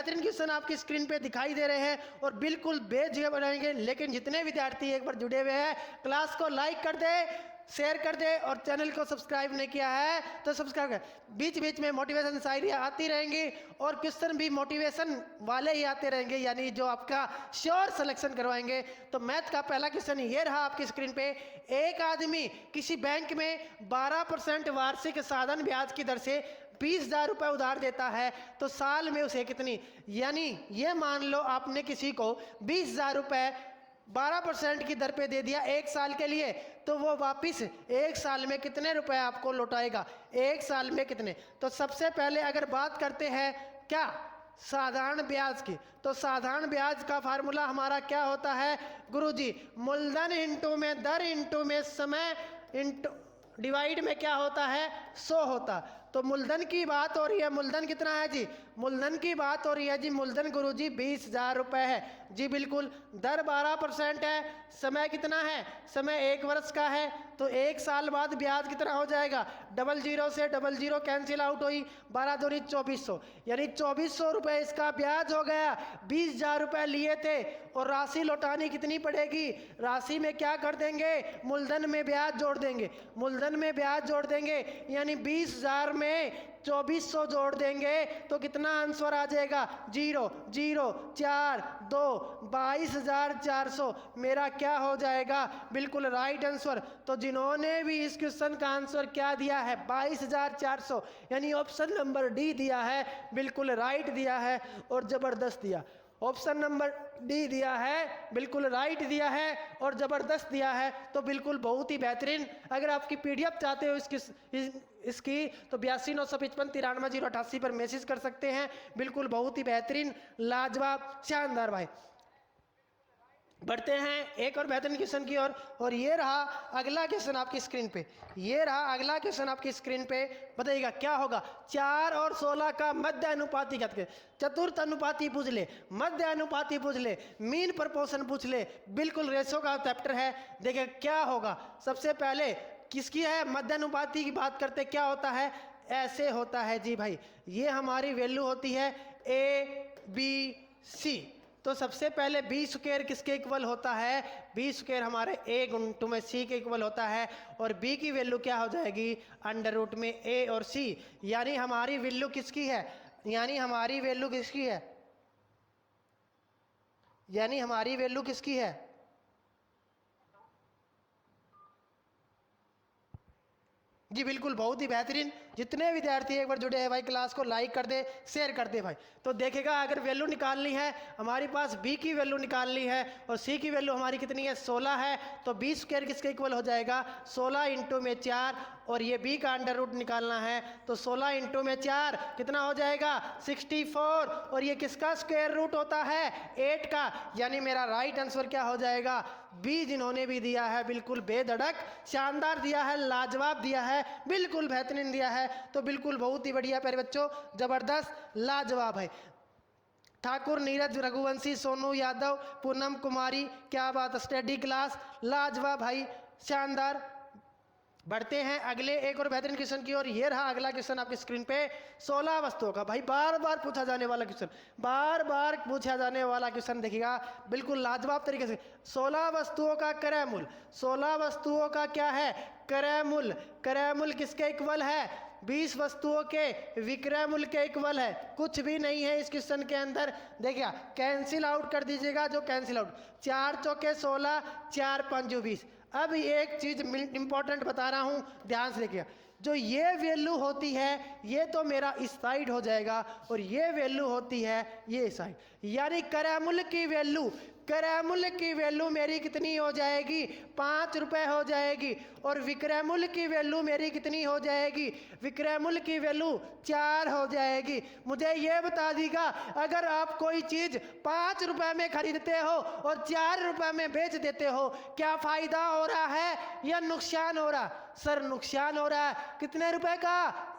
बेहतरीन क्वेश्चन आपकी स्क्रीन पे दिखाई दे रहे हैं और बिल्कुल बेझिझक बनाएंगे। लेकिन जितने विद्यार्थी एक बार जुड़े हुए हैं, क्लास को लाइक कर दे, शेयर कर दे और चैनल को सब्सक्राइब नहीं किया है तो सब्सक्राइब कर। बीच बीच में मोटिवेशन शायरियाँ आती रहेंगी और क्वेश्चन भी मोटिवेशन वाले ही आते रहेंगे, यानी जो आपका श्योर सिलेक्शन करवाएंगे। तो मैथ का पहला क्वेश्चन ये रहा आपकी स्क्रीन पे। एक आदमी किसी बैंक में 12% वार्षिक साधन ब्याज की दर से 20,000 रुपये उधार देता है तो साल में उसे कितनी, यानी ये मान लो आपने किसी को 20,000 रुपये 12% की दर पे दे दिया एक साल के लिए, तो वो वापस एक साल में कितने रुपए आपको लौटाएगा, एक साल में कितने। तो सबसे पहले अगर बात करते हैं क्या साधारण ब्याज की, तो साधारण ब्याज का फार्मूला हमारा क्या होता है गुरुजी, मूलधन इंटू में दर इंटू में समय इंटू डिवाइड में क्या होता है 100 होता। तो मूलधन की बात हो रही है, मूलधन कितना है जी, मूलधन की बात हो रही है जी, मूलधन गुरुजी 20,000 रुपये है जी बिल्कुल। दर 12% है, समय कितना है, समय 1 वर्ष का है, तो 1 साल बाद ब्याज कितना हो जाएगा, 00 से 00 कैंसिल आउट हुई, 12 दूनी 2400, यानी 2400 रुपये इसका ब्याज हो गया। 20,000 रुपये लिए थे और राशि लौटानी कितनी पड़ेगी, राशि में क्या कर देंगे, मूलधन में ब्याज जोड़ देंगे, मूलधन में ब्याज जोड़ देंगे, यानी 20,000 में 2400 जोड़ देंगे तो कितना आंसर आ जाएगा, 0 0 4 2 22,400 मेरा क्या हो जाएगा, बिल्कुल राइट आंसर। तो जिन्होंने भी इस क्वेश्चन का आंसर क्या दिया है 22,400, यानी ऑप्शन नंबर डी दिया है, बिल्कुल राइट दिया है और जबरदस्त दिया। ऑप्शन नंबर डी दिया है, बिल्कुल राइट दिया है और ज़बरदस्त दिया है, तो बिल्कुल बहुत ही बेहतरीन। अगर आपकी पीडीएफ चाहते हो इसकी तो 82,955 93,088 पर मैसेज कर सकते हैं। बिल्कुल बहुत ही बेहतरीन, लाजवाब, शानदार भाई। बढ़ते हैं एक और बेहतरीन क्वेश्चन की ओर और ये रहा अगला क्वेश्चन आपकी स्क्रीन पे, ये रहा अगला क्वेश्चन आपकी स्क्रीन पे। बताइएगा क्या होगा, 4 और 16 का मध्य अनुपाती क्या, चतुर्थ अनुपाती पूछ ले, मध्य अनुपाती पूछ ले, मीन प्रपोर्शन पूछ ले, बिल्कुल रेशो का चैप्टर है। देखिए क्या होगा, सबसे पहले किसकी है मध्य अनुपाती की बात करते क्या होता है, ऐसे होता है जी भाई, ये हमारी वैल्यू होती है ABC। तो सबसे पहले बी स्क्वायर किसके इक्वल होता है, बी स्क्वायर हमारे ए गुणित में सी के इक्वल होता है और बी की वैल्यू क्या हो जाएगी अंडर रूट में ए और सी, यानी हमारी वैल्यू किसकी है, यानी हमारी वैल्यू किसकी है, यानी हमारी वैल्यू किसकी है, जी बिल्कुल बहुत ही बेहतरीन। जितने विद्यार्थी एक बार जुड़े हैं भाई क्लास को लाइक कर दे, शेयर कर दे भाई। तो देखेगा अगर वैल्यू निकालनी है हमारे पास, बी की वैल्यू निकालनी है और सी की वैल्यू हमारी कितनी है 16 है, तो बी स्क्वायर किसके इक्वल हो जाएगा 16 इंटू में 4 और ये बी का अंडर रूट निकालना है तो 16 इंटू में 4 कितना हो जाएगा 64 और ये किसका स्क्वायर रूट होता है 8 का, यानी मेरा राइट आंसर क्या हो जाएगा बी। जिन्होंने भी दिया है बिल्कुल बेधड़क शानदार दिया है, लाजवाब दिया है, बिल्कुल बेहतरीन दिया है, तो बिल्कुल बहुत ही बढ़िया प्यारे बच्चों, जबरदस्त लाजवाब है। ठाकुर नीरज रघुवंशी, सोनू यादव, पूनम कुमारी, क्या बात, स्टडी क्लास, लाजवाब भाई, शानदार। बढ़ते हैं अगले एक और बेहतरीन क्वेश्चन की और ये रहा अगला क्वेश्चन आपकी स्क्रीन पे, 16 वस्तुओं का, भाई बार बार पूछा जाने वाला क्वेश्चन, बार बार पूछा जाने वाला क्वेश्चन देखिएगा बिल्कुल लाजवाब तरीके से। 16 वस्तुओं का क्रय मूल्य, 16 वस्तुओं का क्या है क्रय मूल्य, क्रय मूल्य किसके इक्वल है 20 वस्तुओं के विक्रय मूल्य के इक्वल है, कुछ भी नहीं है इस क्वेश्चन के अंदर। देखिए कैंसिल आउट कर दीजिएगा, जो कैंसिल आउट, 4 चौके 16, 4 पंजू 20। अब एक चीज इंपॉर्टेंट बता रहा हूं, ध्यान से देखिए, जो ये वैल्यू होती है ये तो मेरा इस साइड हो जाएगा और ये वैल्यू होती है ये साइड, यानी क्रय मूल्य की वैल्यू, क्रय मूल्य की वैल्यू मेरी कितनी हो जाएगी 5 रुपए हो जाएगी और विक्रय मूल्य की वैल्यू मेरी कितनी हो जाएगी, विक्रय मूल्य की वैल्यू 4 हो जाएगी। मुझे ये बता दीजिएगा अगर आप कोई चीज 5 रुपए में खरीदते हो और 4 रुपए में बेच देते हो, क्या फायदा हो रहा है या नुकसान हो रहा, सर नुकसान हो रहा है। कितने रुपए का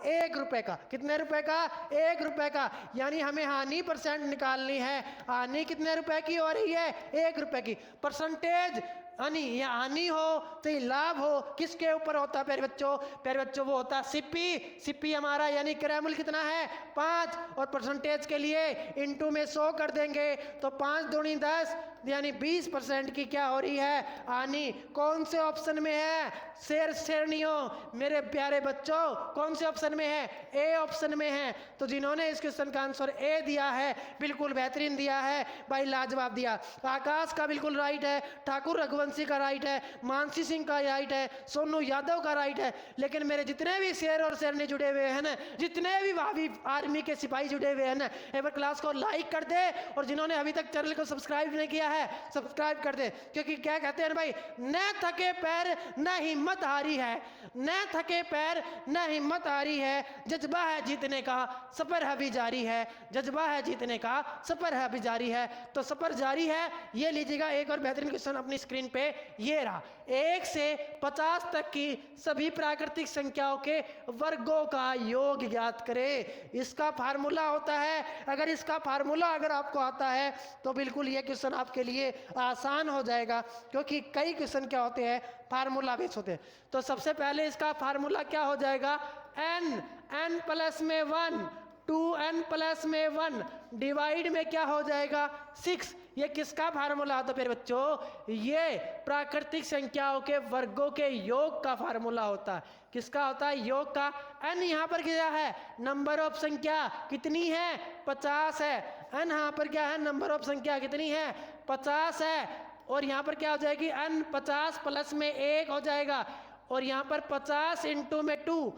1 रुपए का, कितने रुपए का 1 रुपए का, यानी हमें हानि परसेंट निकालनी है, हानि कितने रुपए की हो रही है 1 रुपए की, परसेंटेज यानी ये हानि हो तो ये लाभ हो, किसके ऊपर होता है प्यारे बच्चों? प्यारे बच्चों वो होता है सिप्पी। सिप्पी हमारा यानी क्रय मूल्य कितना है 5, और परसेंटेज के लिए इनटू में 100 कर देंगे तो 5 दूनी 10 यानी 20% की क्या हो रही है हानि। कौन से ऑप्शन में है शेयर श्रेणियों मेरे प्यारे बच्चों? कौन से ऑप्शन में है? ए ऑप्शन में है। तो जिन्होंने इस क्वेश्चन का आंसर ए दिया है बिल्कुल बेहतरीन दिया है भाई, लाजवाब दिया। आकाश का बिल्कुल राइट है, ठाकुर रघुवंशी का राइट है, मानसी सिंह का राइट है, सोनू यादव का राइट है। लेकिन मेरे जितने भी शेर और शेरनी जुड़े हुए हैं ना, जितने भी भाभी आर्मी के सिपाही जुड़े हुए हैं ना, एक बार क्लास को लाइक कर दे, और जिन्होंने अभी तक चैनल को सब्सक्राइब नहीं किया है सब्सक्राइब कर दे। क्योंकि क्या कहते हैं भाई, न थके पैर न हिम्मत हारी है, न थके पैर न हिम्मत हारी है, जज्बा है जीतने का सफर है अभी जारी है, जज्बा है जीतने का सफर है अभी जारी है। तो सफर जारी है। ये लीजिएगा एक और बेहतरीन क्वेश्चन अपनी स्क्रीन पे, ये रहा। 1 से 50 तक की सभी प्राकृतिक संख्याओं के वर्गों का योग ज्ञात करें। इसका फार्मूला होता है, अगर इसका फार्मूला अगर आपको आता है तो बिल्कुल ये क्वेश्चन आपके लिए आसान हो जाएगा, क्योंकि कई क्वेश्चन क्या होते हैं फार्मूला बेस होते हैं। तो सबसे पहले इसका फार्मूला क्या हो जाएगा, n प्लस में 1 2n प्लस में 1 डिवाइड में क्या हो जाएगा 6। ये किसका फार्मूला होता है फिर बच्चों? ये प्राकृतिक संख्याओं के वर्गों के योग का फार्मूला होता है। किसका होता है? योग का। n यहाँ पर क्या है? नंबर ऑफ संख्या कितनी है? 50 है। n यहाँ पर क्या है? नंबर ऑफ संख्या कितनी है? 50 है। और यहाँ पर क्या हो जाएगी? n 50 प्लस में 1 हो जाएगा, और यहाँ पर 50 इंटू में 2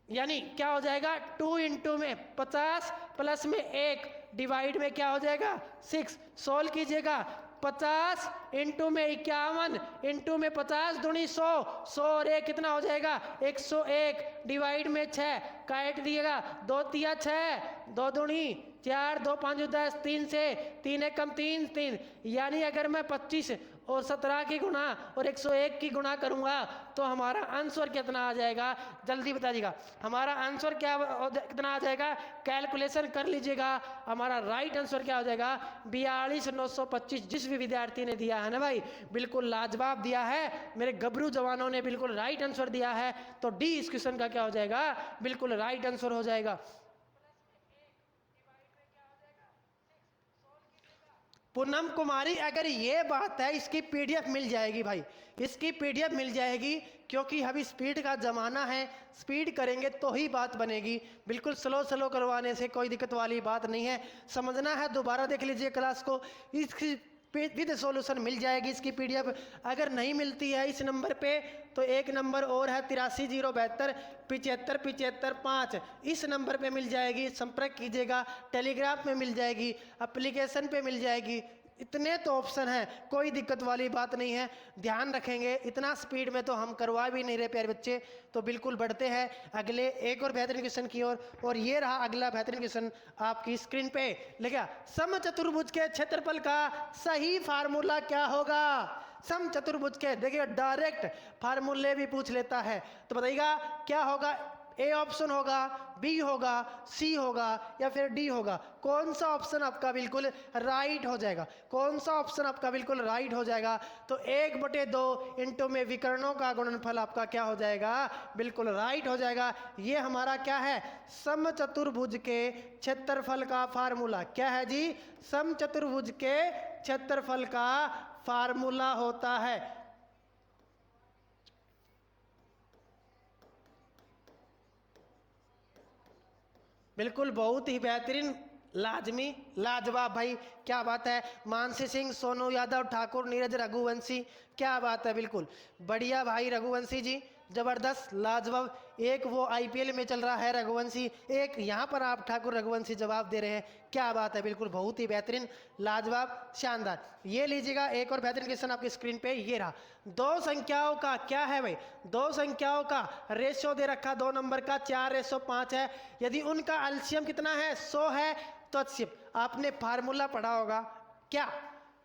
यानी क्या हो जाएगा 2 इंटू में 50 प्लस में 1 डिवाइड में क्या हो जाएगा 6। सोल्व कीजिएगा, 50 इंटू में 51 इंटू में 50 दूनी 100, 100 और 1 कितना हो जाएगा 101 डिवाइड में 6 काट दिएगा, 2 तिया 6, 2 दूनी 4, 2 5 10, 3 से 3 1 कम 3 3। यानी अगर मैं 25 और 17 की गुणा और 101 की गुणा करूंगा तो हमारा आंसर कितना आ जाएगा? जल्दी बताइएगा, हमारा आंसर क्या कितना आ जाएगा? कैलकुलेशन कर लीजिएगा। हमारा राइट आंसर क्या हो जाएगा? 42,925। जिस भी विद्यार्थी ने दिया है ना भाई, बिल्कुल लाजवाब दिया है। मेरे गबरू जवानों ने बिल्कुल राइट आंसर दिया है। तो डी इस क्वेश्चन का क्या हो जाएगा? बिल्कुल राइट आंसर हो जाएगा। पूनम कुमारी, अगर ये बात है इसकी पीडीएफ मिल जाएगी भाई, इसकी पीडीएफ मिल जाएगी, क्योंकि अभी स्पीड का ज़माना है, स्पीड करेंगे तो ही बात बनेगी। बिल्कुल स्लो करवाने से कोई दिक्कत वाली बात नहीं है। समझना है दोबारा देख लीजिए क्लास को, इसकी विद सॉल्यूशन मिल जाएगी इसकी पीडीएफ। अगर नहीं मिलती है इस नंबर पे तो एक नंबर और है 83,072 75 75 5, इस नंबर पे मिल जाएगी। संपर्क कीजिएगा। टेलीग्राफ में मिल जाएगी, एप्लीकेशन पे मिल जाएगी। इतने तो ऑप्शन हैं, कोई दिक्कत वाली बात नहीं है। ध्यान रखेंगे, इतना स्पीड में तो हम करवा भी नहीं रहे प्यारे बच्चे। तो बिल्कुल बढ़ते हैं अगले एक और बेहतरीन क्वेश्चन की ओर। और ये रहा अगला बेहतरीन क्वेश्चन आपकी स्क्रीन पे लिखा, समचतुर्भुज के क्षेत्रफल का सही फार्मूला क्या होगा? समचतुर्भुज के देखिए डायरेक्ट फार्मूले भी पूछ लेता है। तो बताइएगा क्या होगा? ए ऑप्शन होगा, बी होगा, सी होगा या फिर डी होगा? कौन सा ऑप्शन आपका बिल्कुल राइट हो जाएगा? कौन सा ऑप्शन आपका बिल्कुल राइट हो जाएगा? तो 1/2 इंटू में विकर्णों का गुणनफल आपका क्या हो जाएगा? बिल्कुल राइट हो जाएगा। ये हमारा क्या है? समचतुर्भुज के क्षेत्रफल का फार्मूला क्या है जी? समचतुर्भुज के क्षेत्रफल का फार्मूला होता है। बिल्कुल बहुत ही बेहतरीन, लाजमी, लाजवाब भाई, क्या बात है। मानसी सिंह, सोनू यादव, ठाकुर, नीरज, रघुवंशी, क्या बात है, बिल्कुल बढ़िया भाई रघुवंशी जी, जबरदस्त, लाजवाब। एक वो आईपीएल में चल रहा है रघुवंशी, एक यहाँ पर आप ठाकुर रघुवंशी जवाब दे रहे हैं, क्या बात है, बिल्कुल बहुत ही बेहतरीन, लाजवाब, शानदार। ये लीजिएगा एक और बेहतरीन क्वेश्चन आपकी स्क्रीन पे, ये रहा। दो संख्याओं का क्या है भाई? दो संख्याओं का रेशियो दे रखा, 2 नंबर का 4:5 है। यदि उनका एलसीएम कितना है? 100 है। तो आपने फार्मूला पढ़ा होगा क्या?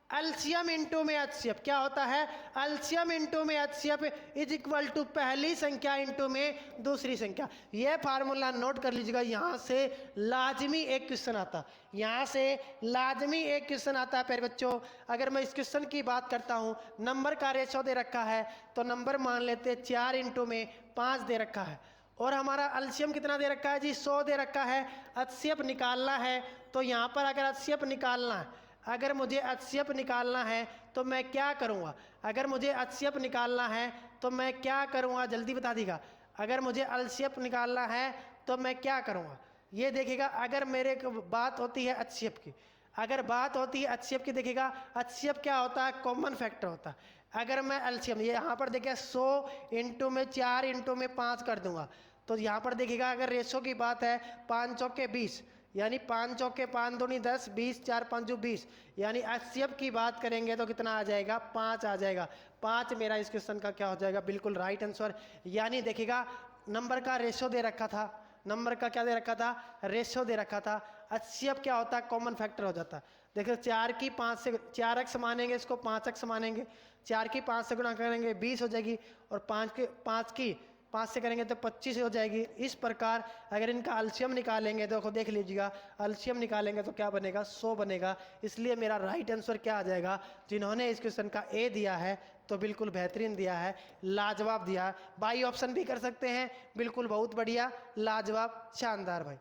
एलसीएम इंटू में एचसीएफ क्या होता है, एलसीएम इंटू में एचसीएफ इज इक्वल टू पहली संख्या इंटू में दूसरी संख्या। यह फार्मूला नोट कर लीजिएगा, यहाँ से लाजमी एक क्वेश्चन आता, यहाँ से लाजमी एक क्वेश्चन आता है प्यारे बच्चों। अगर मैं इस क्वेश्चन की बात करता हूँ, नंबर का रेशो दे रखा है, तो नंबर मान लेते हैं 4 इंटू में 5 दे रखा है, और हमारा एलसीएम कितना दे रखा है जी, 100 दे रखा है। एचसीएफ निकालना है, तो यहाँ पर अगर एचसीएफ निकालना है, अगर मुझे एचसीएफ निकालना है तो मैं क्या करूँगा, अगर मुझे एचसीएफ निकालना है तो मैं क्या करूँगा, जल्दी बता दीजिएगा। अगर मुझे एलसीएफ निकालना है तो मैं क्या करूँगा, ये देखिएगा। अगर मेरे को बात होती है एचसीएफ की, अगर बात होती है एचसीएफ की, देखिएगा एचसीएफ क्या होता है, कॉमन फैक्टर होता है। अगर मैं एलसीएम ये यहाँ पर देखिए 100 इंटू में 4 इंटू में 5 कर दूंगा, तो यहाँ पर देखिएगा अगर रेशो की बात है 5 चौके 20, यानी 5 चौके 5 दूनी 10, 20 4 5 20, यानी एचसीएफ की बात करेंगे तो कितना आ जाएगा, 5 आ जाएगा। 5 मेरा इस क्वेश्चन का क्या हो जाएगा, बिल्कुल राइट आंसर। यानी देखिएगा नंबर का रेशो दे रखा था, नंबर का क्या दे रखा था, रेशो दे रखा था। एचसीएफ क्या होता है, कॉमन फैक्टर हो जाता है। देखिए 4 की 5 से 4x मानेंगे, इसको 5x मानेंगे, 4 की 5 से गुणा करेंगे 20 हो जाएगी, और 5 की 5 से करेंगे तो 25 हो जाएगी। इस प्रकार अगर इनका एलसीएम निकालेंगे, देखो देख लीजिएगा, एलसीएम निकालेंगे तो क्या बनेगा, 100 बनेगा। इसलिए मेरा राइट आंसर क्या आ जाएगा, जिन्होंने इस क्वेश्चन का ए दिया है तो बिल्कुल बेहतरीन दिया है, लाजवाब दिया है। बाई ऑप्शन भी कर सकते हैं, बिल्कुल बहुत बढ़िया, लाजवाब, शानदार भाई।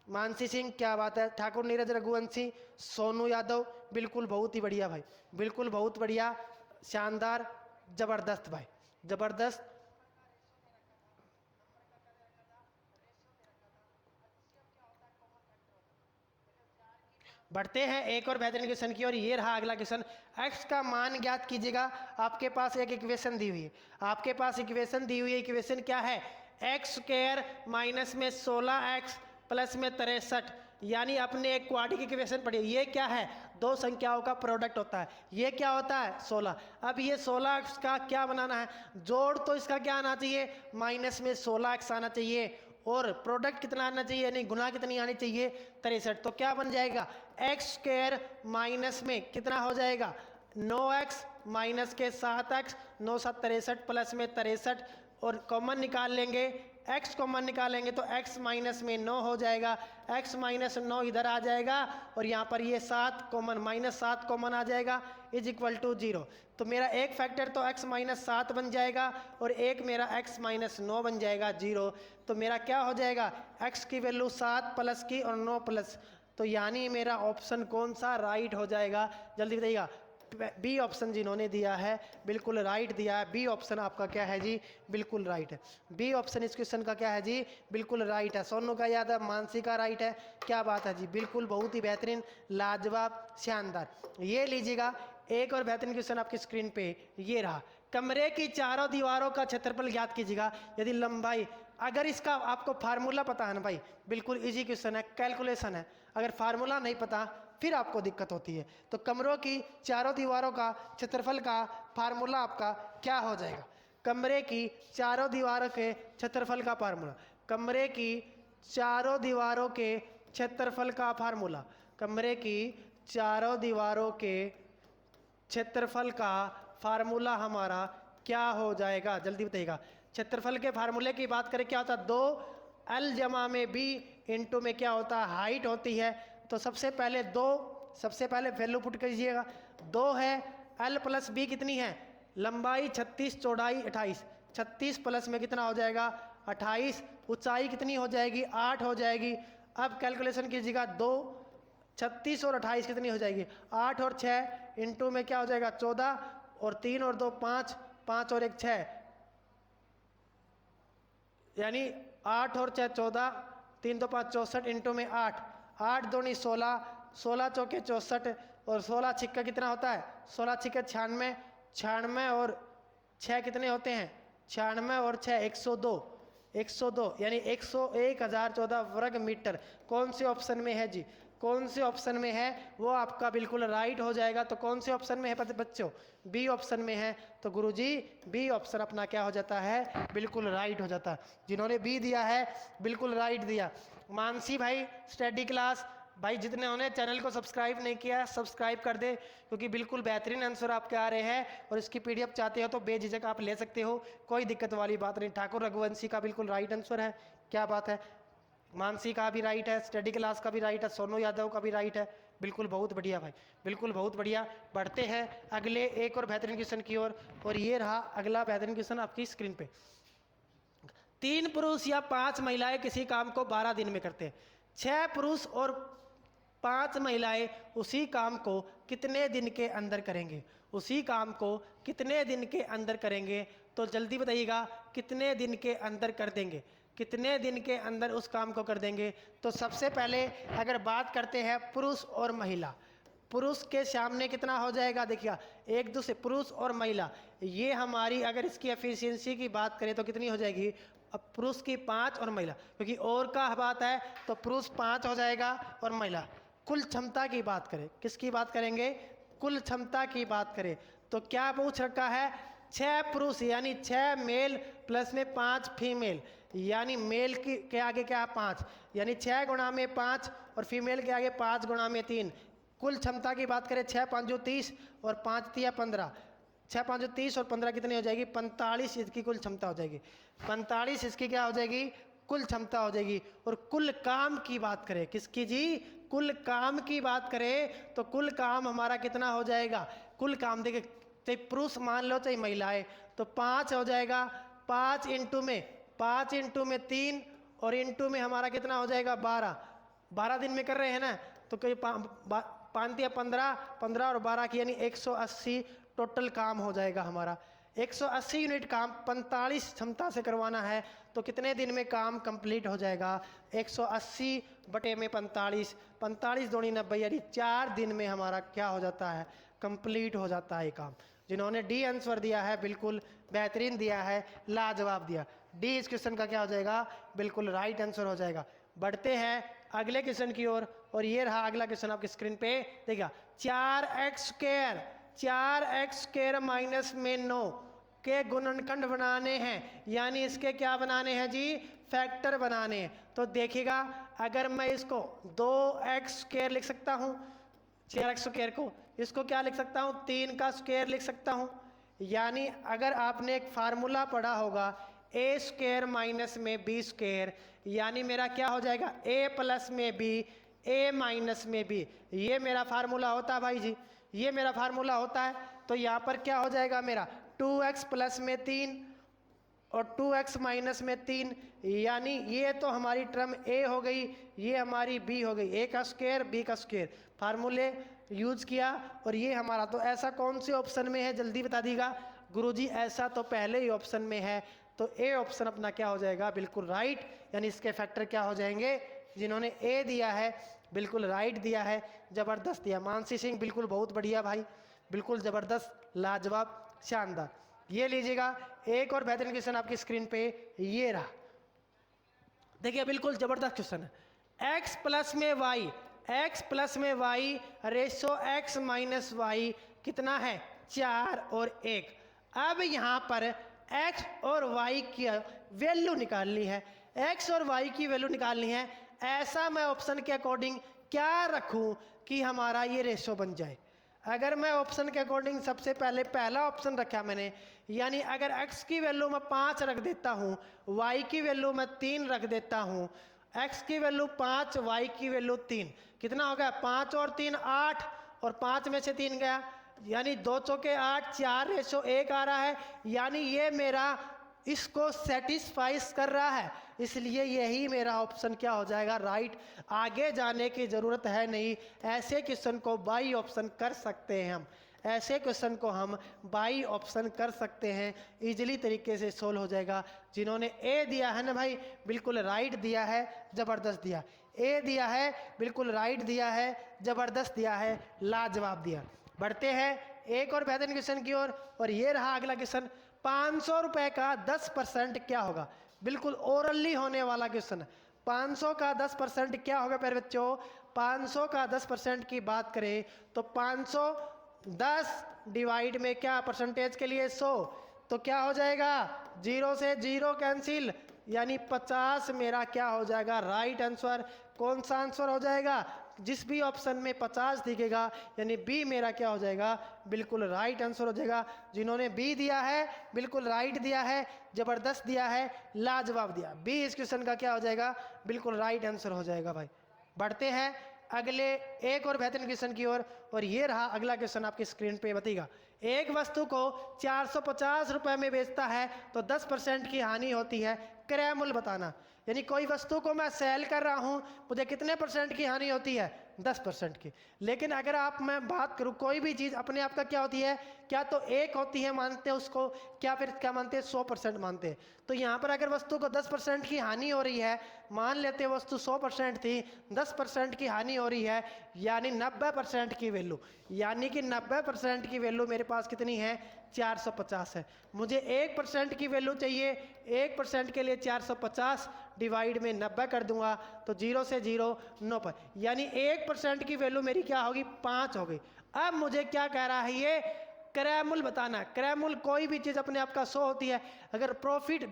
मानसी सिंह क्या बात है, ठाकुर नीरज रघुवंशी, सोनू यादव, बिल्कुल बहुत ही बढ़िया भाई, बिल्कुल बहुत बढ़िया, शानदार, जबरदस्त भाई, जबरदस्त। बढ़ते हैं एक और बेहतरीन क्वेश्चन की, और ये रहा अगला क्वेश्चन। x का मान ज्ञात कीजिएगा। आपके पास एक इक्वेशन दी हुई है, आपके पास इक्वेशन दी हुई है। इक्वेशन क्या है, एक्स स्क्वायर माइनस में 16x प्लस में 63, यानी अपने एक क्वाड्रेटिक इक्वेशन पढ़ी। ये क्या है, दो संख्याओं का प्रोडक्ट होता है। ये क्या होता है, 16। अब ये 16x का क्या बनाना है, जोड़ तो इसका क्या आना चाहिए, माइनस में 16x आना चाहिए, और प्रोडक्ट कितना आना चाहिए, यानी गुना कितनी आनी चाहिए, 63। तो क्या बन जाएगा, एक्स स्क्वायर माइनस में कितना हो जाएगा, 9x माइनस के 7x, 9 7 63 प्लस में 63, और कॉमन निकाल लेंगे, x कॉमन निकालेंगे तो x माइनस में 9 हो जाएगा, x माइनस 9 इधर आ जाएगा, और यहाँ पर ये 7 कॉमन, माइनस 7 कॉमन आ जाएगा, इज इक्वल टू 0। तो मेरा एक फैक्टर तो x माइनस 7 बन जाएगा, और एक मेरा x माइनस 9 बन जाएगा 0। तो मेरा क्या हो जाएगा, x की वैल्यू 7 प्लस की और 9 प्लस, तो यानी मेरा ऑप्शन कौन सा राइट हो जाएगा, जल्दी बताइएगा। बी ऑप्शन जिन्होंने दिया है बिल्कुल राइट दिया है, बी ऑप्शन आपका क्या है जी, बिल्कुल राइट है। बी ऑप्शन इस क्वेश्चन का क्या है जी, बिल्कुल राइट है। सोनू का याद है, मानसी का राइट है, क्या बात है जी, बिल्कुल बहुत ही बेहतरीन, लाजवाब, शानदार। ये लीजिएगा एक और बेहतरीन क्वेश्चन आपकी स्क्रीन पे ये रहा। कमरे की चारों दीवारों का क्षेत्रफल ज्ञात कीजिएगा यदि लंबाई, अगर इसका आपको फार्मूला पता है ना भाई, बिल्कुल इजी क्वेश्चन है, कैलकुलेशन है। अगर फार्मूला नहीं पता फिर आपको दिक्कत होती है। तो कमरों की चारों दीवारों का क्षेत्रफल का फार्मूला आपका क्या हो जाएगा, कमरे की चारों दीवारों के क्षेत्रफल का फार्मूला, कमरे की चारों दीवारों के क्षेत्रफल का फार्मूला, कमरे की चारों दीवारों के क्षेत्रफल का फार्मूला हमारा क्या हो जाएगा, जल्दी बताइएगा। क्षेत्रफल के फार्मूले की बात करें, क्या होता है, 2l जमा में b इंटू में क्या होता है, हाइट होती है। तो सबसे पहले वैल्यू पुट कीजिएगा। 2 है, l प्लस b कितनी है, लंबाई 36, चौड़ाई 28, 36 प्लस में कितना हो जाएगा, 28, ऊंचाई कितनी हो जाएगी, 8 हो जाएगी। अब कैलकुलेशन कीजिएगा, 2 36 और 28 कितनी हो जाएगी, 8 और 6 इंटू में क्या हो जाएगा, 14, और 3 और 2 5, 5 और 1 6, यानी 8 और 6 14, 3 2 5 64 इंटू में 8, 8 दूनी 16, 16 चौके 64, और 16 छिक्का कितना होता है, 16 छिक्के 96, 96 और 6 कितने होते हैं, 96 और 6 102, 102 यानी 1014 वर्ग मीटर। कौन से ऑप्शन में है जी, कौन से ऑप्शन में है, वो आपका बिल्कुल राइट हो जाएगा। तो कौन से ऑप्शन में है बच्चों, बी ऑप्शन में है। तो गुरुजी बी ऑप्शन अपना क्या हो जाता है, बिल्कुल राइट हो जाता है। जिन्होंने बी दिया है बिल्कुल राइट दिया। मानसी भाई स्टडी क्लास, भाई जितने ने चैनल को सब्सक्राइब नहीं किया सब्सक्राइब कर दे, क्योंकि बिल्कुल बेहतरीन आंसर आपके आ रहे हैं। और इसकी पीडीएफ चाहते हो तो बेझिझक आप ले सकते हो, कोई दिक्कत वाली बात नहीं। ठाकुर रघुवंशी का बिल्कुल राइट आंसर है, क्या बात है। मानसी का भी राइट है, स्टडी क्लास का भी राइट है, सोनू यादव का भी राइट है। बिल्कुल बहुत बढ़िया भाई, बिल्कुल बहुत बढ़िया। बढ़ते हैं अगले एक और बेहतरीन क्वेश्चन की ओर। और ये रहा अगला बेहतरीन क्वेश्चन आपकी स्क्रीन पे। 3 पुरुष या 5 महिलाएं किसी काम को 12 दिन में करते हैं। 6 पुरुष और 5 महिलाएं उसी काम को कितने दिन के अंदर करेंगे? उसी काम को कितने दिन के अंदर करेंगे? तो जल्दी बताइएगा, कितने दिन के अंदर कर देंगे? कितने दिन के अंदर उस काम को कर देंगे? तो सबसे पहले अगर बात करते हैं पुरुष और महिला, पुरुष के सामने कितना हो जाएगा? देखिए एक दूसरे पुरुष और महिला, ये हमारी अगर इसकी एफिशिएंसी की बात करें तो कितनी हो जाएगी? अब पुरुष की 5 और महिला, क्योंकि और का बात है तो पुरुष 5 हो जाएगा और महिला। कुल क्षमता की बात करें, किसकी बात करेंगे? कुल क्षमता की बात करें तो क्या पूछ रखा है? 6 पुरुष यानी 6 मेल प्लस में 5 फीमेल, यानी मेल के आगे क्या 5, यानी 6 गुणा में 5 और फीमेल के आगे 5 गुणा में 3। कुल क्षमता की बात करें 6 5 30 और 5 3 15, 6 5 30 और 15 कितनी हो जाएगी? 45 इसकी कुल क्षमता हो जाएगी। 45 इसकी क्या हो जाएगी? कुल क्षमता हो जाएगी। और कुल काम की बात करें, किसकी जी? कुल काम की बात करें तो कुल काम हमारा कितना हो जाएगा? कुल काम देखिए, चाहे पुरुष मान लो चाहे महिलाएं, तो 5 हो जाएगा। 5 इंटू में 3 और इंटू में हमारा कितना हो जाएगा? 12 दिन में कर रहे हैं ना, तो कोई 5 या 15 और 12 की यानी 180 टोटल काम हो जाएगा हमारा। 180 यूनिट काम 45 क्षमता से करवाना है तो कितने दिन में काम कंप्लीट हो जाएगा? 180 बटे में 45, 45 दूनी 90, यानी 4 दिन में हमारा क्या हो जाता है? कंप्लीट हो जाता है काम। जिन्होंने डी आंसर दिया है बिल्कुल बेहतरीन दिया है, लाजवाब दिया। डी इस क्वेश्चन का क्या हो जाएगा? बिल्कुल राइट आंसर हो जाएगा। बढ़ते हैं अगले क्वेश्चन की ओर। और ये रहा अगला क्वेश्चन आपकी स्क्रीन पे, देखिए 4x स्क्वायर माइनस में 9 के गुणनखंड बनाने हैं, यानी इसके क्या बनाने हैं जी? फैक्टर बनाने हैं। तो देखिएगा अगर मैं इसको 2x स्क्वायर लिख सकता हूँ, 4x स्क्वायर को, इसको क्या लिख सकता हूँ? 3 का स्क्वायर लिख सकता हूँ। यानी अगर आपने एक फार्मूला पढ़ा होगा ए स्क्वायर माइनस में बी स्क्वायर, यानी मेरा क्या हो जाएगा? ए प्लस में बी, ए माइनस में बी, ये मेरा फार्मूला होता है भाई जी, ये मेरा फार्मूला होता है। तो यहाँ पर क्या हो जाएगा मेरा? 2x प्लस में 3 और 2x माइनस में 3, यानी ये तो हमारी टर्म a हो गई, ये हमारी b हो गई। a का स्क्वायर b का स्क्वायर फार्मूले यूज किया। और ये हमारा, तो ऐसा कौन से ऑप्शन में है जल्दी बता दीजिएगा? गुरुजी ऐसा तो पहले ही ऑप्शन में है, तो ए ऑप्शन अपना क्या हो जाएगा? बिल्कुल राइट, यानी इसके फैक्टर क्या हो जाएंगे? जिन्होंने ए दिया है बिल्कुल राइट दिया है, ज़बरदस्त दिया। मानसी सिंह बिल्कुल बहुत बढ़िया भाई, बिल्कुल ज़बरदस्त, लाजवाब, शानदार। ये लीजिएगा एक और बेहतरीन क्वेश्चन आपकी स्क्रीन पे, ये रहा। देखिए बिल्कुल ज़बरदस्त क्वेश्चन है। x प्लस में y ratio x minus y कितना है? 4 और 1। अब यहाँ पर x और y की वैल्यू निकालनी है, x और y की वैल्यू निकालनी है। ऐसा मैं ऑप्शन के अकॉर्डिंग क्या रखूं कि हमारा ये रेशो बन जाए? अगर मैं ऑप्शन के अकॉर्डिंग सबसे पहले पहला ऑप्शन रखा मैंने, यानी अगर x की वैल्यू मैं 5 रख देता हूँ, y की वैल्यू मैं 3 रख देता हूँ, x की वैल्यू 5, y की वैल्यू 3, कितना हो गया? 5 और 3 8, और 5 में से 3 गया, यानी 2 चौके 8, 4 रेशो 1 आ रहा है, यानी ये मेरा इसको सेटिस्फाइस कर रहा है, इसलिए यही मेरा ऑप्शन क्या हो जाएगा? राइट। आगे जाने की ज़रूरत है नहीं, ऐसे क्वेश्चन को बाई ऑप्शन कर सकते हैं हम, ऐसे क्वेश्चन को हम बाई ऑप्शन कर सकते हैं, इजीली तरीके से सोल्व हो जाएगा। जिन्होंने ए दिया है ना भाई, बिल्कुल राइट दिया है, ज़बरदस्त दिया। ए दिया है बिल्कुल राइट दिया है, ज़बरदस्त दिया है, लाजवाब दिया। बढ़ते हैं एक और बेहतरीन क्वेश्चन की ओर। और ये रहा अगला क्वेश्चन। 500 रुपये का 10% क्या होगा? बिल्कुल ओरली होने वाला क्वेश्चन है। 500 का 10% क्या होगा प्यारे बच्चों? 500 का 10% की बात करें तो 510 डिवाइड में क्या परसेंटेज के लिए 100, तो क्या हो जाएगा? 0 से 0 कैंसिल, यानी 50 मेरा क्या हो जाएगा? Right answer. कौन सा आंसर हो जाएगा? जिस भी ऑप्शन में 50 दिखेगा यानी बी मेरा क्या हो जाएगा? बिल्कुल राइट आंसर हो जाएगा। जिन्होंने बी दिया है बिल्कुल राइट दिया है, जबरदस्त दिया है, लाजवाब दिया। बी इस क्वेश्चन का क्या हो जाएगा? बिल्कुल राइट आंसर हो जाएगा भाई। बढ़ते हैं अगले एक और बेहतरीन क्वेश्चन की ओर, और ये रहा अगला क्वेश्चन आपकी स्क्रीन पे। बताइएगा, एक वस्तु को 450 रुपए में बेचता है तो 10% की हानि होती है, क्रय मूल्य बताना। यानी कोई वस्तु को मैं सेल कर रहा हूं, मुझे कितने परसेंट की हानि होती है? 10% की। लेकिन अगर आप मैं बात करूं, कोई भी चीज़ अपने आप का क्या होती है? क्या तो एक होती है मानते हैं उसको, क्या फिर क्या मानते हैं? 100% मानते हैं। तो यहाँ पर अगर वस्तु को 10% की हानि हो रही है, मान लेते हैं वस्तु 100% थी, 10% की हानि हो रही है, यानी 90% की वैल्यू, यानी कि 90% की वैल्यू मेरे पास कितनी है? 450 है। मुझे 1% की वैल्यू चाहिए, 1% के लिए 450 डिवाइड में 90 कर दूंगा तो 0 से 0 9 पर, यानी 1% की वैल्यू मेरी क्या होगी? 5 हो गई। अब मुझे क्या कह रहा है ये? क्रय मूल्य बताना। क्रय मूल्य कोई भी चीज़ अपने आप का 100 होती है, अगर प्रॉफिट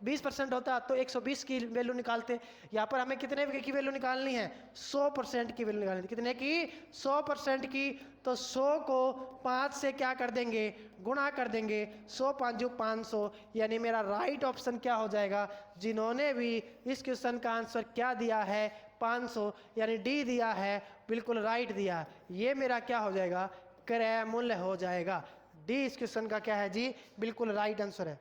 20% होता तो 120 की वैल्यू निकालते। यहाँ पर हमें कितने की वैल्यू निकालनी है? 100% की वैल्यू निकालनी। कितने की? 100% की। तो 100 को 5 से क्या कर देंगे? गुणा कर देंगे। 100 5 500, यानी मेरा राइट ऑप्शन क्या हो जाएगा? जिन्होंने भी इस क्वेश्चन का आंसर क्या दिया है? 500, यानी डी दिया है, बिल्कुल राइट दिया। ये मेरा क्या हो जाएगा? क्रय मूल्य हो जाएगा। डी इस क्वेश्चन का क्या है जी? बिल्कुल राइट आंसर है।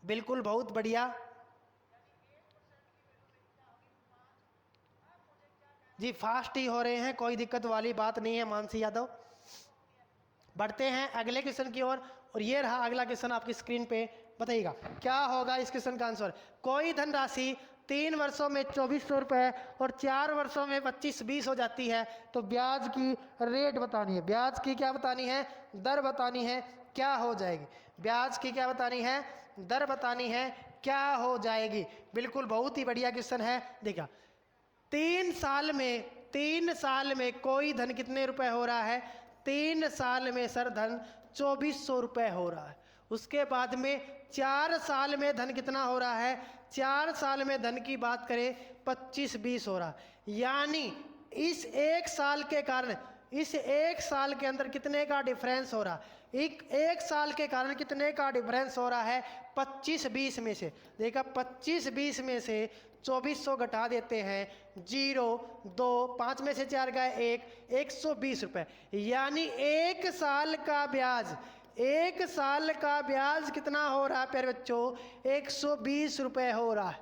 बिल्कुल, बहुत बढ़िया जी, फास्ट ही हो रहे हैं, कोई दिक्कत वाली बात नहीं है मानसी यादव। बढ़ते हैं अगले क्वेश्चन की ओर, और ये रहा अगला क्वेश्चन आपकी स्क्रीन पे। बताइएगा क्या होगा इस क्वेश्चन का आंसर? कोई धनराशि 3 वर्षों में 2400 रुपये और 4 वर्षों में 25-20 हो जाती है, तो ब्याज की रेट बतानी है। ब्याज की क्या बतानी है? दर बतानी है। क्या हो जाएगी? ब्याज की क्या बतानी है? दर बतानी है। क्या हो जाएगी? बिल्कुल, बहुत ही बढ़िया क्वेश्चन है। देखा, 3 साल में कोई धन कितने रुपए हो रहा है? 3 साल में सर धन 2400 रुपये हो रहा है। उसके बाद में 4 साल में धन कितना हो रहा है? 4 साल में धन की बात करें 25-20 हो रहा है। यानी इस एक साल के कारण, इस एक साल के अंदर कितने का डिफरेंस हो रहा है? एक साल के कारण कितने का डिफरेंस हो रहा है? 25-20 में से। देखा, 25-20 में से 2400 घटा देते हैं, 0 2 5 में से 4 गए 1, 120 रुपये। यानी एक साल का ब्याज, एक साल का ब्याज कितना हो रहा है प्यारे बच्चों? 120 रुपये हो रहा है।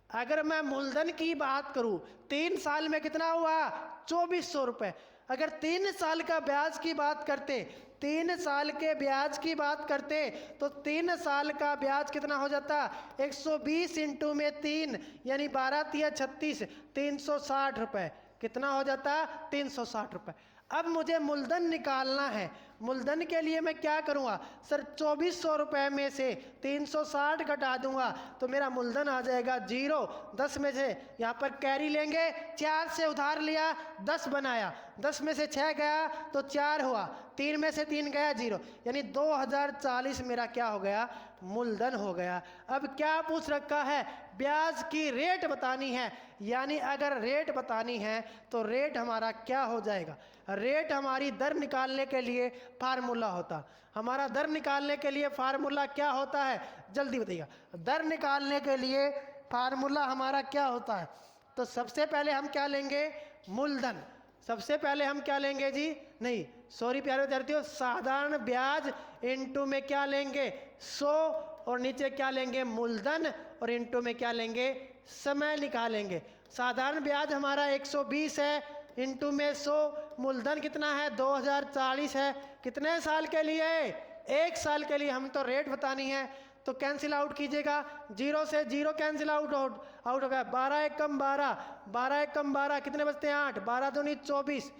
अगर मैं मूलधन की बात करूं, 3 साल में कितना हुआ? 2400 रुपये। अगर 3 साल का ब्याज की बात करते, 3 साल के ब्याज की बात करते, तो 3 साल का ब्याज कितना हो जाता? 120 इंटू में 3, यानी 12 तिया 36, 360 रुपये। कितना हो जाता? 360 रुपये। अब मुझे मूलधन निकालना है। मूलधन के लिए मैं क्या करूँगा? सर 2400 रुपये में से 360 घटा दूंगा तो मेरा मूलधन आ जाएगा 0। 10 में से यहाँ पर कैरी लेंगे, 4 से उधार लिया, 10 बनाया, 10 में से 6 गया तो 4 हुआ, 3 में से 3 गया 0, यानी 2040 मेरा क्या हो गया? मूलधन हो गया। अब क्या पूछ रखा है? ब्याज की रेट बतानी है। यानी अगर रेट बतानी है तो रेट हमारा क्या हो जाएगा? रेट हमारी दर निकालने के लिए फार्मूला होता। हमारा दर निकालने के लिए फार्मूला क्या होता है? जल्दी बताइएगा। दर निकालने के लिए फार्मूला हमारा क्या होता है? तो सबसे पहले हम क्या लेंगे? मूलधन। सबसे पहले हम क्या लेंगे जी? नहीं, सॉरी प्यारे विद्यार्थियों, साधारण ब्याज इनटू में क्या लेंगे? 100, और नीचे क्या लेंगे? मूलधन, और इनटू में क्या लेंगे? समय निकालेंगे। साधारण ब्याज हमारा 120 है, इनटू में 100, मूलधन कितना है? 2040 है। कितने साल के लिए? एक साल के लिए। हम तो रेट बतानी है, तो कैंसिल आउट कीजिएगा। 0 से 0 कैंसिल आउट हो गया। 12 एक कम 12, 12 एक कम 12, कितने बचते हैं? 8, 12 दूनी 24।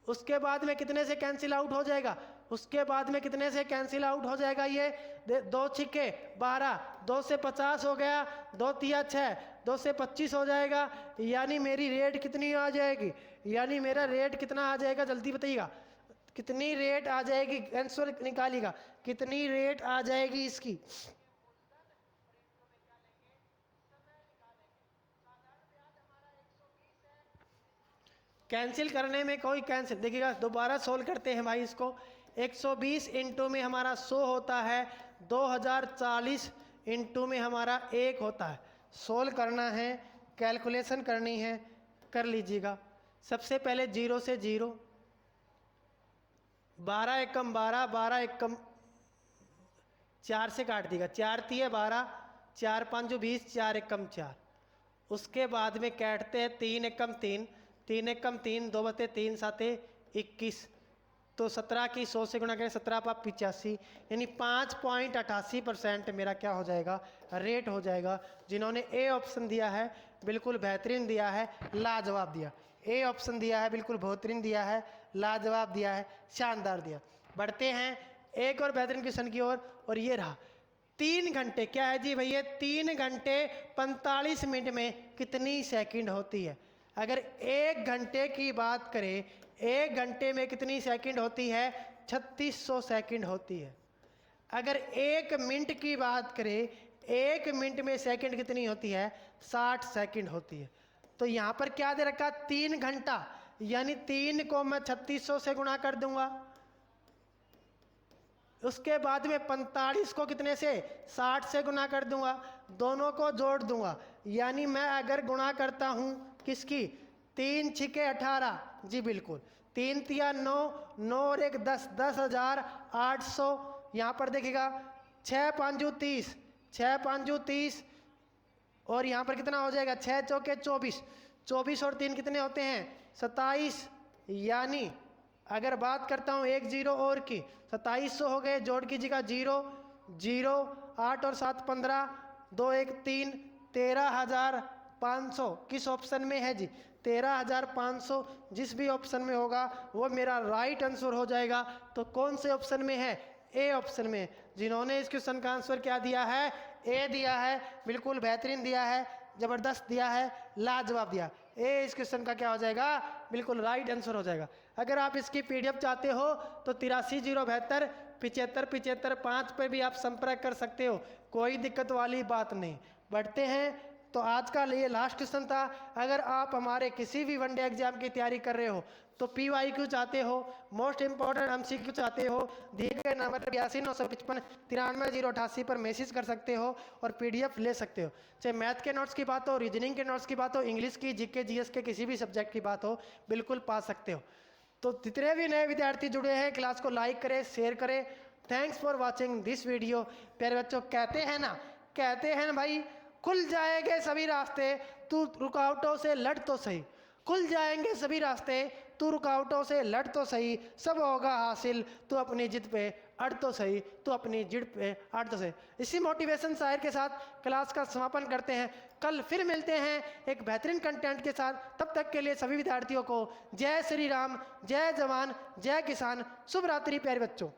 उसके बाद में कितने से कैंसिल आउट हो जाएगा? उसके बाद में कितने से कैंसिल आउट हो जाएगा? ये 2 छिक्के 12, 2 से 50 हो गया, 2 तिया 6, 2 से 25 हो जाएगा। यानी मेरी रेट कितनी आ जाएगी? यानी मेरा रेट कितना आ जाएगा? जल्दी बताइएगा, कितनी रेट आ जाएगी? आंसर निकालिएगा, कितनी रेट आ जाएगी इसकी? कैंसिल करने में कोई कैंसिल, देखिएगा दोबारा सोल्व करते हैं भाई इसको। 120 इंटू में हमारा 100 होता है, 2040 इंटू में हमारा 1 होता है। सोल्व करना है, कैलकुलेशन करनी है, कर लीजिएगा। सबसे पहले 0 से 0, 12 एकम 12, 12 एकम 4 से काट देगा, 4 तिये 12, 4 5 20, 4 एकम 4। उसके बाद में काटते हैं 3 एकम 3, 3 एकम 3, 2 बते 3 साते 21, तो 17 की 100 से गुणा करें 17 पाप 85, यानी 5.88% मेरा क्या हो जाएगा, रेट हो जाएगा। जिन्होंने ए ऑप्शन दिया है बिल्कुल बेहतरीन दिया है, लाजवाब दिया। ए ऑप्शन दिया है बिल्कुल बेहतरीन दिया है, लाजवाब दिया है, शानदार दिया। बढ़ते हैं एक और बेहतरीन क्वेश्चन की ओर, और ये रहा 3 घंटे, क्या है जी भैया, 3 घंटे 45 मिनट में कितनी सेकंड होती है। अगर 1 घंटे की बात करें, 1 घंटे में कितनी सेकंड होती है, 3600 सेकंड होती है। अगर 1 मिनट की बात करें, 1 मिनट में सेकंड कितनी होती है, 60 सेकंड होती है। तो यहाँ पर क्या दे रखा, 3 घंटा, यानी 3 को मैं 3600 से गुणा कर दूंगा, उसके बाद में 45 को कितने से, 60 से गुणा कर दूंगा, दोनों को जोड़ दूंगा। यानी मैं अगर गुणा करता हूं किसकी, 3 छिके 18, जी बिल्कुल, 3 तिया 9, 9 और 1 10, 10,800। यहाँ पर देखिएगा 6 5 30, 6 5 30, और यहाँ पर कितना हो जाएगा, 6 चौके 24, 24 और 3 कितने होते हैं, 27। यानी अगर बात करता हूँ 1 0 और की, 2700 हो गए, जोड़ कीजिएगा 0 0, 8 और 7 15, 2 1 3, 13,500 किस ऑप्शन में है जी, 13,500 जिस भी ऑप्शन में होगा वो मेरा राइट आंसर हो जाएगा। तो कौन से ऑप्शन में है, ए ऑप्शन में। जिन्होंने इस क्वेश्चन का आंसर क्या दिया है, ए दिया है, बिल्कुल बेहतरीन दिया है, ज़बरदस्त दिया है, लाजवाब दिया। ए इस क्वेश्चन का क्या हो जाएगा, बिल्कुल राइट आंसर हो जाएगा। अगर आप इसकी पीडीएफ चाहते हो तो 83 072 75 75 5 पर भी आप संपर्क कर सकते हो, कोई दिक्कत वाली बात नहीं। बढ़ते हैं, तो आज का ये लास्ट क्वेश्चन था। अगर आप हमारे किसी भी वनडे एग्जाम की तैयारी कर रहे हो तो PYQ चाहते हो, मोस्ट इंपॉर्टेंट MCQ चाहते हो, दिए गए नंबर 82 955 93 088 पर मैसेज कर सकते हो और PDF ले सकते हो। चाहे मैथ के नोट्स की बात हो, रीजनिंग के नोट्स की बात हो, इंग्लिश की, GK GS के किसी भी सब्जेक्ट की बात हो, बिल्कुल पा सकते हो। तो जितने भी नए विद्यार्थी जुड़े हैं, क्लास को लाइक करें, शेयर करें। Thanks for watching this video. प्यारे बच्चों, कहते हैं ना भाई, खुल जाएंगे सभी रास्ते, तू रुकावटों से लड़ तो सही। खुल जाएंगे सभी रास्ते, तू रुकावटों से लड़ तो सही, सब होगा हासिल, तू अपनी जिद पे अड़ तो सही, तू अपनी जिद पे अड़ तो सही। इसी मोटिवेशन शायर के साथ क्लास का समापन करते हैं। कल फिर मिलते हैं एक बेहतरीन कंटेंट के साथ। तब तक के लिए सभी विद्यार्थियों को जय श्री राम, जय जवान, जय किसान, शुभ रात्रि प्यारे बच्चों।